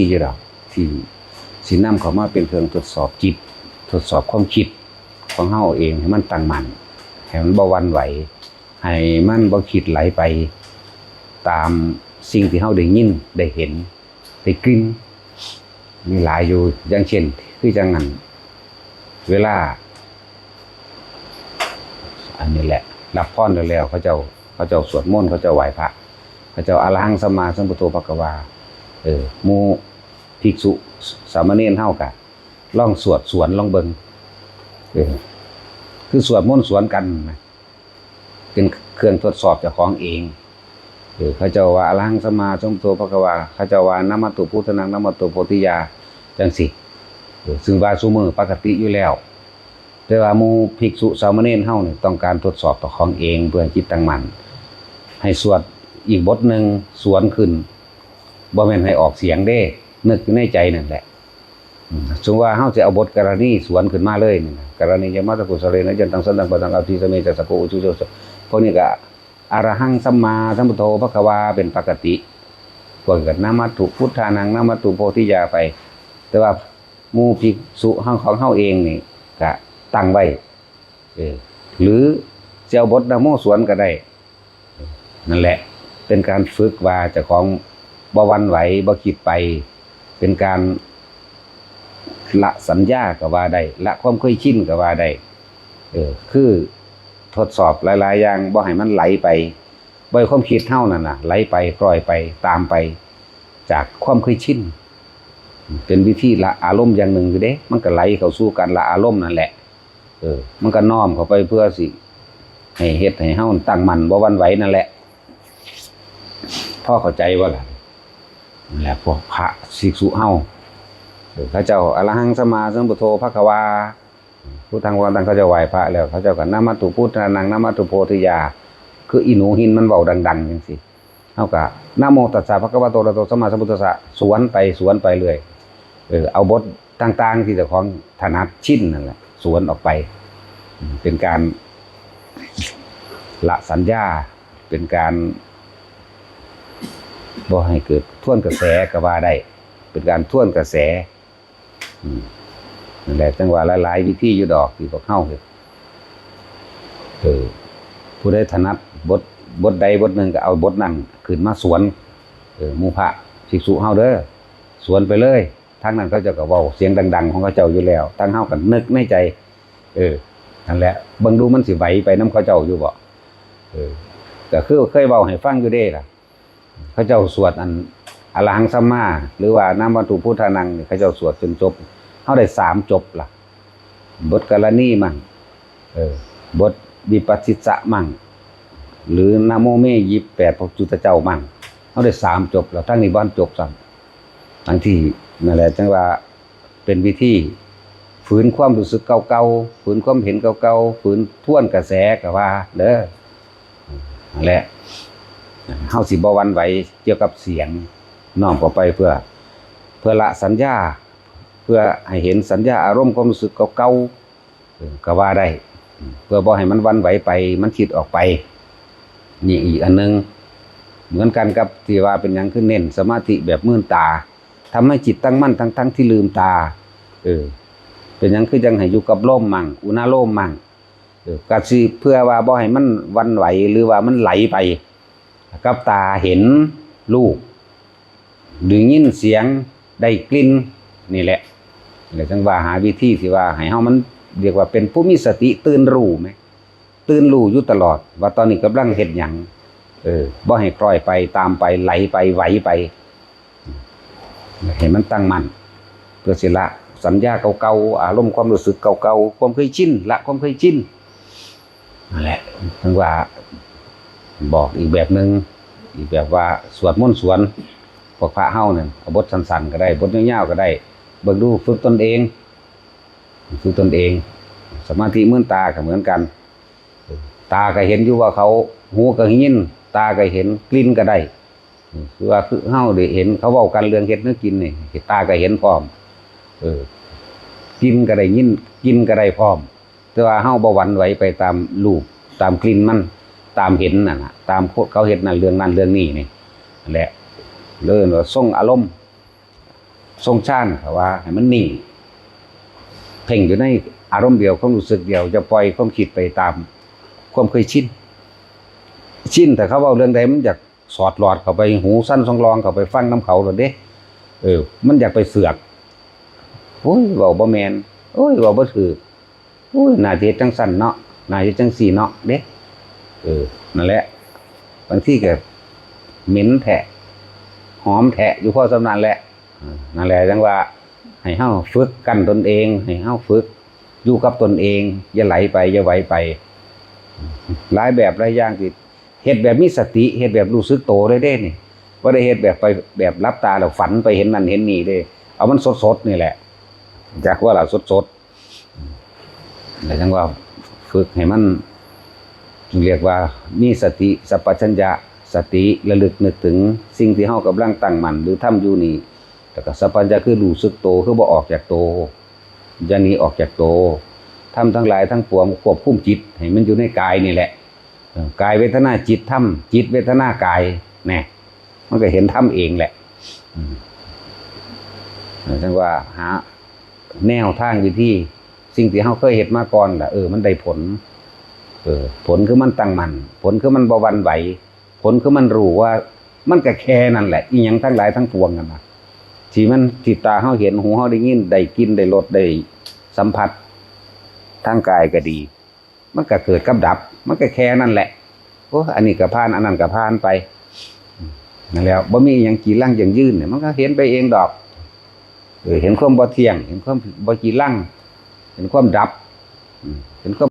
ที่เราที่สินำเขามาเป็นเครื่องทดสอบจิตทดสอบความคิดของเฮาเองให้มันตั้งมั่นให้มันบ่หวั่นไหวให้มันบ่คิดไหลไปตามสิ่งที่เฮาได้ยินได้เห็นได้กลิ่นมีหลายอยู่อย่างเช่นคือจังนั้นเวลาอันนี้แหละรับพรแล้วเขาเจ้าสวดมนต์เขาเจ้าไหว้พระเขาเจ้าอะระหังสัมมาสัมพุทโธภควาหมู่ภิกษุสามเณรเฮากะลองสวดสวนลองเบิ่งคือสวดมนต์สวนกันเป็นเครื่องทดสอบเจ้าของเองเขาเจ้าว่าอะระหังสัมมาสัมพุทโธภควาเขาเจ้าว่านะมะตุพุทธนังนะมะตุโพธิยาจังสิซึ่งว่าซุมื้อปกติอยู่แล้วแต่ว่าหมู่ภิกษุสามเณรเฮานี่ต้องการทดสอบเจ้าของเองเพื่อจิตตั้งมั่นให้สวดอีกบทหนึ่งสวนขึ้นบ่แม่นให้ออกเสียงเด้นึกอยู่ในใจนั่นแหละสมมุติว่าเฮาจะเอาบทกรณีสวนขึ้นมาเลยนี่กรณียมัตตกุสเลนะจันตังสันตังปะตังอภิสเมจัสสะโกอุชุโชพวกนี้ก็อะระหังสัมมาสัมพุทโธภควาเป็นปกติพวกก็นะมัตถุพุทธานังนะมัตตุโพธิยาไปแต่ว่าหมู่ภิกษุของเฮาเองนี่ก็ตั้งไว้หรือจะเอาบทนะโมสวนก็ได้นั่นแหละเป็นการฝึกว่าเจ้าของบ่หวั่นไหวบ่คิดไปเป็นการละสัญญาก็ว่าได้ละความเคยชินก็ว่าได้คือทดสอบหลายๆอย่างบ่ให้มันไหลไปบ่ให้ความคิดเฮานั่นน่ะไหลไปกล่อยไปตามไปจากความเคยชินเป็นวิธีละอารมณ์อย่างหนึ่งอยู่เด้มันก็ไหลเข้าสู่การละอารมณ์นั่นแหละมันก็น้อมเข้าไปเพื่อสิให้เฮ็ดให้เฮาตั้งมั่นบ่หวั่นไหวนั่นแหละพ่อเข้าใจว่าล่ะนั่นแหละพวกพระภิกษุเฮาเขาเจ้าอะระหังสัมมาสัมพุทโธภควาพุทธังวาตังเขาเจ้าไหว้พระแล้วเขาเจ้าก็นะมัตตุพุทธานังนะมัตตุโพธิยาคืออีหนูหินมันเว้าดังๆจังซี่เฮาก็นะโมตัสสะภะคะวะโตอะระหะโตสัมมาสัมพุทธัสสะสวนไปเรื่อยเอาบทต่างๆที่เจ้าของถนัดชินนั่นแหละสวนออกไปเป็นการละสัญญาเป็นการบ่ให้เกิดท่วนกระแสก็ว่าได้เป็นการท่วนกระแสนั่นแหละจังว่าหลายๆวิธีอยู่ดอกที่พวกเฮาเฮ็ดผู้ใดถนัดบทใดบทหนึ่งก็เอาบทนั้นขึ้นมาสวนหมู่พระภิกษุเฮาเด้อสวนไปเลยทางนั้นเขาเจ้าก็เว้าเสียงดังๆของเขาเจ้าอยู่แล้วทางเฮาก็นึกในใจนั่นแหละเบิ่งดูมันสิไหวไปนำเขาเจ้าอยู่บ่ก็คือเคยเว้าให้ฟังอยู่เด้ล่ะเขาเจ้าสวดอันอะระหังสัมมาหรือว่านะมัตตุพุทธานังนี่เขาเจ้าสวดจนจบเฮาได้3จบล่ะบทกรณีมั่งบทวิปัสสิสะมั่งหรือนะโมเม28พระจุตเจ้ามั่งเฮาได้3จบแล้วทั้งนี้บ่ทันจบซ้ำทั้งที่นั่นแหละจังว่าเป็นวิธีฝืนความรู้สึกเก่าๆฝืนความเห็นเก่าๆฝืนท่วนกระแสก็ว่าเด้อนั่นแหละเฮาสิบ่หวั่นไหวเกี่ยวกับเสียงน้อมเข้าไปเพื่อละสัญญาเพื่อให้เห็นสัญญาอารมณ์ความรู้สึกเก่าๆก็ว่าได้เพื่อบ่ให้มันหวั่นไหวไปมันคิดออกไปนี่อีกอันนึงเหมือนกันกับที่ว่าเป็นหยังคือเน้นสมาธิแบบมื่นตาทำให้จิตตั้งมั่นทั้งที่ลืมตาเป็นหยังคือจังให้อยู่กับลมมั่งอุณาโลมมั่งก็สิเพื่อว่าบ่ให้มันหวั่นไหวหรือว่ามันไหลไปกับตาเห็นรูปได้ยินเสียงได้กลิ่นนี่แหละแล้วจังว่าหาวิธีที่ว่าให้เฮามันเรียกว่าเป็นผู้มีสติตื่นรู้มั้ยตื่นรู้อยู่ตลอดว่าตอนนี้กำลังเฮ็ดหยังบ่ให้คล้อยไปตามไปไหลไปไหวไปให้มันตั้งมั่นเพื่อสิละสัญญาเก่าๆอารมณ์ความรู้สึกเก่าๆความเคยชินละความเคยชินนั่นแหละจังว่าบอกอีกแบบนึงอีกแบบว่าสวดมนต์สวนพวกพระเฮานั่นเอาบทสั้นๆก็ได้บทยาวๆก็ได้เบิ่งดูฝึกตนเองสมาธิมื่นตาก็เหมือนกันตาก็เห็นอยู่ว่าเขาหูก็ยินตาก็เห็นกลิ่นก็ได้คือว่าคือเฮาได้เห็นเขาเว้ากันเรื่องเฮ็ดเนื้อกินนี่ตาก็เห็นพร้อมกินก็ได้ยินกินก็ได้พร้อมแต่ว่าเฮาบ่หวั่นไหวไปตามรูปตามกลิ่นมันตามเห็นนั่นน่ะตามเขาเฮ็ดนั่นเรื่องนี้นี่แหละเรื่องว่าทรงอารมณ์ ทรงฌานเขาว่าให้มันนิ่งเพ่งอยู่ในอารมณ์เดียวความรู้สึกเดียวจะปล่อยความคิดไปตามความเคยชินแต่เขาเว้าเรื่องใดมันอยากสอดหลอดเข้าไปหูสั้นทรงรองเข้าไปฟังน้ำเขาโลดเด้มันอยากไปเสือกโอ้ยเว้าบ่แม่นโอ้ยเว้าบ่ถูกโอ้ยน่าสิเฮ็ดจังซั่นเนาะน่าสิจังซี่เนาะเด้นั่นแหละบางทีก็เหม็นแทะหอมแทะอยู่พอสำนั้นแหละนั่นแหละจังว่าให้เฮาฝึกกันตนเองให้เฮาฝึกอยู่กับตนเองอย่าไหลไปอย่าไหวไปหลายแบบหลายอย่างที่เฮ็ดแบบมีสติเฮ็ดแบบรู้สึกโตได้เด้นี่บ่ได้เฮ็ดแบบไปแบบรับตาแล้วฝันไปเห็นนั่นเห็นนี่เด้เอามันสดๆนี่แหละจากว่าล่ะสดๆแล้วจังว่าฝึกให้มันเรียกว่ามีสติสัพพัญญะสติระลึกนึกถึงสิ่งที่เฮากำลังตั้งมั่นหรือทำอยู่นี่แล้วก็สัพพัญญะคือรู้สึกโตคือบ่ออกจากโตอย่าหนีออกจากโตทำทั้งหลายทั้งปวงควบคุมจิตให้มันอยู่ในกายนี่แหละกายเวทนาจิตธรรมจิตเวทนากายแน่มันก็เห็นธรรมเองแหละจังว่าหาแนวทางวิธีสิ่งที่เฮาเคยเฮ็ดมาก่อนล่ะมันได้ผลผลคือมันตั้งมั่นผลคือมันบ่หวั่นไหวผลคือมันรู้ว่ามันก็แค่นั่นแหละอีหยังทั้งหลายทั้งปวงนั่นน่ะที่มันที่ตาเฮาเห็นหูเฮาได้ยินได้กินได้รสได้สัมผัสทางกายก็ดีมันก็เกิดกับดับมันก็แค่นั่นแหละโอ้อันนี้ก็ผ่านอันนั้นก็ผ่านไปนั่นแล้วบ่มีหยังกีรังอย่างยืนเนี่ยมันก็เห็นไปเองดอกเห็นความบ่เที่ยงเห็นความบ่กีรังเห็นความดับเห็นความ